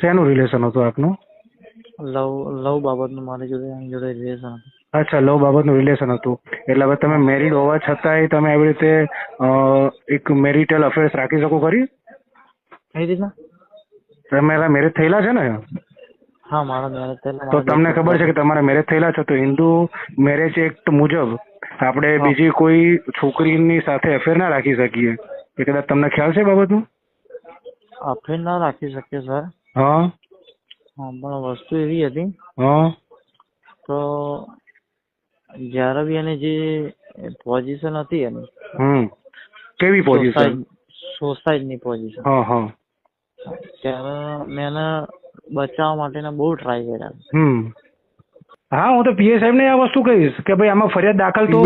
શેનું રિલેશન હતું આપનું? લવ બાબતનું મારી જોડે રિલેશન હતું. અચ્છા, લવ બાબતનું રિલેશન હતું. એટલે હવે તમે મેરિડ હોવા છતાંય તમે આવી રીતે એક મેરિટલ અફેર્સ રાખી શકો ખરી? કઈ રીતના? તમારા મેરેજ થયેલા છે ને? હા, મારા મેરેજ થયેલા. તો તમને ખબર છે કે તમારા મેરેજ થયેલા છે તો હિન્દુ મેરેજ એક્ટ મુજબ આપણે બીજી કોઈ છોકરીની સાથે અફેર ના રાખી શકીએ. એ કદાચ તમને ખ્યાલ છે બાબતનું? અફેર ના રાખી શકીએ સર. હા પણ વસ્તુ એવી હતી હા તો જ્યારે બી એની જે પોઝિશન હતી એની કેવી પોઝિશન? સોસાયટીની પોઝિશન, હા હા ત્યારે મેં એને બચાવવા માટેના બહુ ટ્રાય કર્યા. હા, હું તો પીએ સાહેબ ને આ વસ્તુ કહીશ કે ભાઈ આમાં ફરિયાદ દાખલ તો